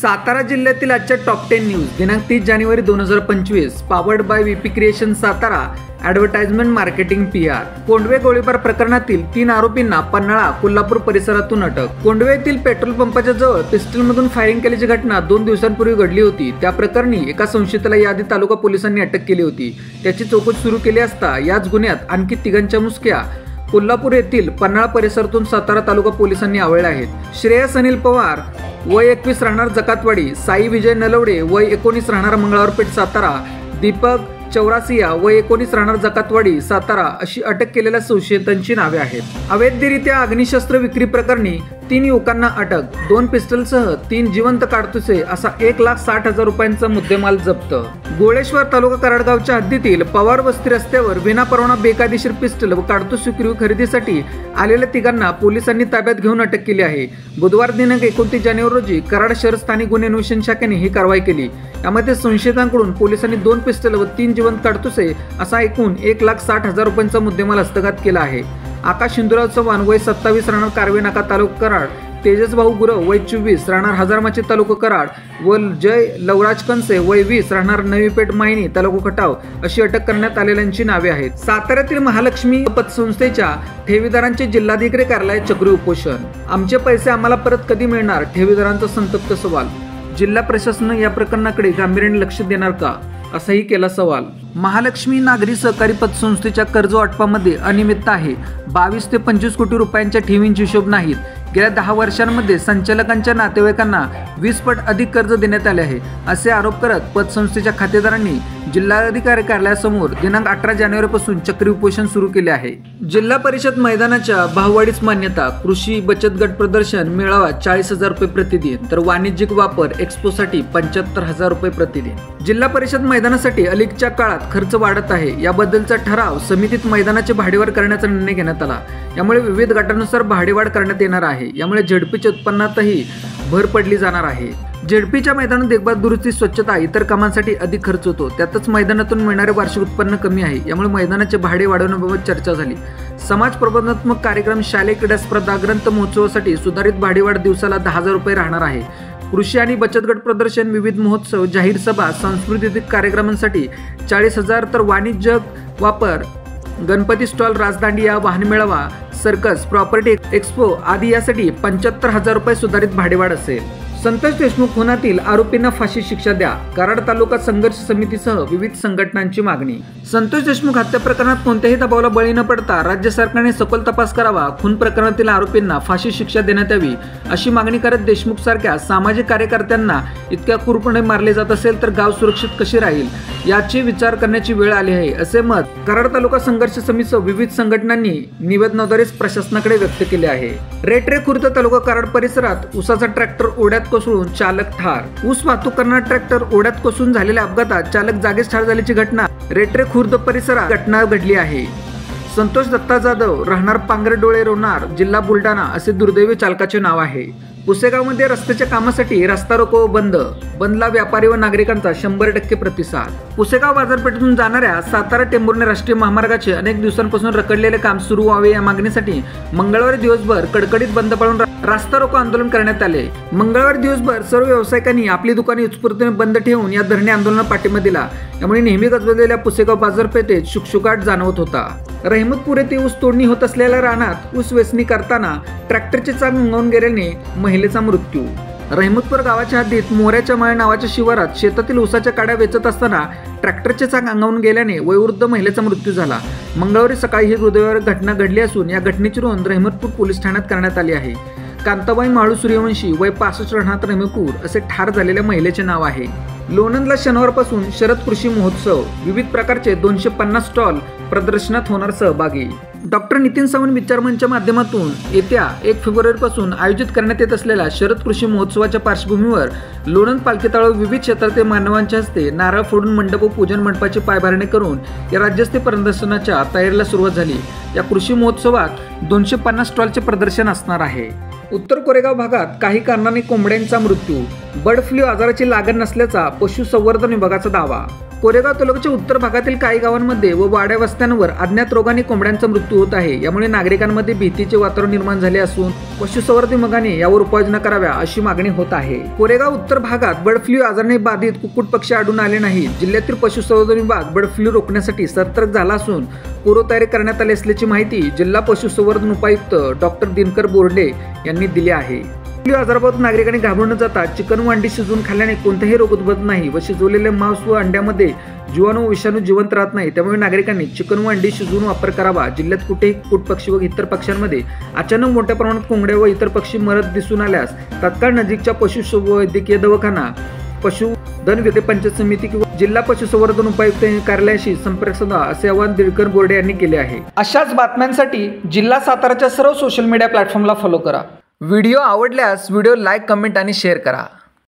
सातारा जिल्ह्यातील आजच्या top 10 news दिनांक 30 जानेवारी 2025 powered by VP creation Satara advertisement marketing PR। कोंडवे गोळीबार प्रकरणातील 3 आरोपींना पन्हाळा कोल्हापूर परिसरातून अटक। कोंडवे येथील पेट्रोल पंपाच्या जवळ पिस्टलमधून फायरिंग केल्याची घटना 2 दिवसांपूर्वी घडली होती। त्या प्रकरणी एका संशयिताला याआधी तालुका पोलिसांनी अटक केली होती। त्याची चौकशी सुरू केली असता याच गुन्ह्यात आणखी 3 मुसक्या कोल्हापूर येथील पन्हाळा परिसरातून सातारा तालुका पोलिसांनी आवळल्या आहेत। श्रेयस अनिल पवार वय 21 राहणार जकातवाडी, साई विजय नलवडे वय 19 राहणार मंगळवारपेठ सातारा, दीपक चौरासिया वय 19 राहणार जकातवाडी सातारा अशी अटक केलेल्या संशयितांची नावे आहेत। अवैधरित्या अग्निशस्त्र विक्री प्रकरणी 3 युवकांना अटक, 2 पिस्टलसह 3 जिवंत काडतुसे असा 1,60,000 रुपयांचा मुद्देमाल जप्त। गोळेश्वर तालुका कराडगावच्या हद्दीतील पवार वस्ती रस्त्यावर विनापरवाना बेकायदेशीर पिस्टल व काडतूस विक्री खरेदीसाठी आलेल्या 3 पोलिसांनी ताब्यात घेऊन अटक केली आहे। बुधवार दिनांक 29 जानेवारी रोजी कराड शहर स्थानिक गुन्हे अन्वेषण शाखेने ही कारवाई केली। यामध्ये संशयितांकडून पोलिसांनी 2 पिस्टल व 3 जिवंत काडतुसे असा एकूण 1,60,000 रुपयांचा मुद्देमाल हस्तगत केला आहे। आकाश हिंदुराव चव्हाण वय 27 राहणार कारवे नाका तालुका कराड, तेजस भाऊ गुरव वय 24 राहणार हजारमाची तालुका कराड व जय लवराज कंसे वय 20 राहणार नवीपेठ मायनी तालुका खटाव अशी अटक करण्यात आलेल्यांची नावे आहेत। साताऱ्यातील महालक्ष्मी पतसंस्थेच्या ठेवीदारांचे जिल्हाधिकारी कार्यालयात चक्री उपोषण। आमचे पैसे आम्हाला परत कधी मिळणार, ठेवीदारांचा संतप्त सवाल। जिल्हा प्रशासनानं या प्रकरणाकडे गांभीर्याने लक्ष देणार का, असाही केला सवाल। महालक्ष्मी नागरी सहकारी पतसंस्थेच्या कर्ज वाटपामध्ये अनियमितता आहे। 22 ते 25 कोटी रुपयांच्या ठेवींचे हिशोब नाहीत। गेल्या 10 वर्षांमध्ये संचालकांच्या नातेवाईकांना 20 पट अधिक कर्ज देण्यात आले आहे, असे आरोप करत पतसंस्थेच्या खातेदारांनी जिल्हाधिकारी कार्यालयासमोर दिनांक 18 जानेवारीपासून चक्री उपोषण सुरू केले आहे। जिल्हा परिषद मैदानाच्या भाववाढीस मान्यता, कृषी बचत गट प्रदर्शन मेळावा 40,000 रुपये प्रतिदिन, तर वाणिज्यिक वापर एक्स्पोसाठी 75,000 रुपये प्रतिदिन। जिल्हा परिषद मैदानासाठी अलीकडच्या काळात खर्च वाढत आहे, याबद्दलचा ठराव समितीत मैदानाचे भाडेवाढ करण्याचा निर्णय घेण्यात आला। यामुळे विविध गटानुसार भाडेवाढ करण्यात येणार आहे। यामुळे झेडपीच्या उत्पन्नातही भर पडली जाणार आहे। झेडपीच्या मैदानात देखभाल, दुरुस्ती, स्वच्छता इतर कामांसाठी अधिक खर्च होतो, त्यातच मैदानातून मिळणारे वार्षिक उत्पन्न कमी आहे। यामुळे मैदानाचे भाडे वाढवण्याबाबत चर्चा झाली। समाज प्रबोधनात्मक कार्यक्रम, शालेय क्रीडा स्पर्धा, ग्रंथ महोत्सवासाठी सुधारित भाडेवाढ दिवसाला 10,000 रुपये राहणार आहे। कृषी आणि बचत गट प्रदर्शन, विविध महोत्सव, जाहीर सभा, सांस्कृतिक कार्यक्रमांसाठी 40,000, तर वाणिज्य वापर, गणपती स्टॉल, राजदांडिया, वाहन मेळावा, सर्कस, प्रॉपर्टी एक्स्पो आदी यासाठी 75,000 रुपये सुधारित भाडेवाढ असेल। संतोष देशमुख खुनातील आरोपींना फाशी शिक्षा द्या, कराड तालुका संघर्ष समितीसह विविध संघटनांची मागणी। संतोष देशमुख हत्या प्रकरणात कोणत्याही दबावाला बळी न पडता राज्य सरकारने सखोल तपास करावा, खून प्रकरणातील आरोपींना फाशी शिक्षा देण्यात यावी अशी मागणी करत देशमुख सारख्या सामाजिक कार्यकर्त्यांना इतक्या क्रूरपणे मारले जात असेल तर गाव सुरक्षित कशी राहील याची विचार करण्याची वेळ आली आहे, असे मत कराड तालुका संघर्ष समितीसह विविध संघटनांनी निवेदनाद्वारे प्रशासनाकडे व्यक्त केले आहे। रेटरे खुर्द तालुका कराड परिसरात ऊसाचा ट्रॅक्टर ओढ्यात कोसळून चालक ठार। ऊस वाहतूक करणारा ट्रॅक्टर ओढ्यात कोसळून झालेल्या अपघातात चालक जागीच ठार झाल्याची घटना रेटरे खुर्द परिसरात घडली आहे। संतोष दत्ता जाधव राहणार पांगरडोळे रोणार, जिल्हा बुलढाणा असे दुर्दैवी चालकाचे नाव आहे। पुसेगावमध्ये रस्त्याच्या कामासाठी रस्ता रोको बंदला व्यापारी व नागरिकांचा 100% प्रतिसाद। पुसेगाव बाजारपेठेतून जाणाऱ्या सातारा टेंभुर्णी राष्ट्रीय महामार्गाचे अनेक दिवसांपासून रखडलेले काम सुरू व्हावे या मागणीसाठी मंगळवारी दिवसभर कडकडीत बंद पाळून रास्ता रोको आंदोलन करण्यात आले। मंगळवारी दिवसभर सर्व व्यावसायिकांनी आपली दुकाने उत्स्फूर्तपणे बंद ठेवून या धरणे आंदोलनाला पाठिंबा दिला। यामुळे नेहमी गजबजलेल्या पुसेगाव बाजारपेठेत शुकशुकाट जाणवत होता। रहमतपूर येथे ऊस तोडणी होत असलेल्या रानात ऊस वेचणी करताना ट्रॅक्टरचे चाक मुंगावून गेल्याने महिलेचा मृत्यू। रहमतपूर गावाच्या हद्दीत मोऱ्याच्या माळ नावाच्या शिवारात शेतातील ऊसाच्या काड्या वेचत असताना ट्रॅक्टरचे चाक अंगावून गेल्याने वयोवृद्ध महिलेचा मृत्यू झाला। मंगळवारी सकाळी ही दुर्दैवी घटना घडली असून या घटनेची नोंद रहमतपूर पोलीस ठाण्यात करण्यात आली आहे। कांताबाई माळू सूर्यवंशी वय 65 राहणार रहमतपूर असे ठार झालेल्या महिलेचे नाव आहे। लोणंदला शनिवारपासून शरद कृषी महोत्सव, विविध प्रकारचे 250 स्टॉल प्रदर्शनात होणार सहभागी। डॉक्टर नितीन सावंत विचारमंचच्या माध्यमातून येत्या 1 फेब्रुवारीपासून आयोजित करण्यात येत असलेल्या शरद कृषी महोत्सवाच्या पार्श्वभूमीवर लोणंद पालखी तळावर विविध क्षेत्रातील मान्यवांच्या हस्ते नारळ फोडून मंडप व पूजन मंडपाची पायभरणी करून या राज्यस्तरीय प्रदर्शनाच्या तयारीला सुरुवात झाली। या कृषी महोत्सवात 250 स्टॉलचे प्रदर्शन असणार आहे। उत्तर कोरेगाव भागात काही कारणाने कोंबड्यांचा मृत्यू, बर्ड फ्लू आजाराची लागण नसल्याचा पशुसंवर्धन विभागाचा दावा। कोरेगाव तालुक्याच्या उत्तर भागातील काही गावांमध्ये व वाड्या वस्त्यांवर अज्ञात रोगाने कोंबड्यांचा मृत्यू होत आहे। यामुळे नागरिकांमध्ये भीतीचे वातावरण निर्माण झाले असून पशुसंवर्धन विभागाने यावर उपाययोजना कराव्या अशी मागणी होत आहे। कोरेगाव उत्तर भागात बर्ड फ्लू आजाराने बाधित कुक्कुट पक्षी आढळून आले नाही। जिल्ह्यातील पशुसंवर्धन विभाग बर्ड फ्लू रोखण्यासाठी सतर्क झाला असून पूर्वतयारी करण्यात आली असल्याची माहिती जिल्हा पशुसंवर्धन उपायुक्त डॉक्टर दिनकर बोर्डे यांनी दिली आहे। फ्लू आजाराबाबत नागरिकांनी घाबरून न जाता चिकन व अंडी शिजवून खाल्ल्याने कोणताही रोग उद्भवत नाही व शिजवलेले मांस व अंड्यामध्ये जीवाणू व विषाणू जिवंत राहत नाही। त्यामुळे नागरिकांनी चिकन व अंडी शिजवून वापर करावा। जिल्ह्यात कुठेही कुक्कुट पक्षी व इतर पक्ष्यांमध्ये अचानक मोठ्या प्रमाणात कोंबड्या व इतर पक्षी मरत दिसून आल्यास तात्काळ नजीकच्या पशुवैद्यकीय दवाखाना, पशुधन विक्रेते पंचायत समिती किंवा जिल्हा पशुसंवर्धन उपायुक्त कार्यालयाशी संपर्क साधा असे आवाहन दिनकर बोर्डे यांनी केले आहे। अशाच बातम्यांसाठी जिल्हा साताराच्या सर्व सोशल मीडिया प्लॅटफॉर्मला फॉलो करा। व्हिडिओ आवडल्यास व्हिडिओ लाईक, कमेंट आणि शेअर करा।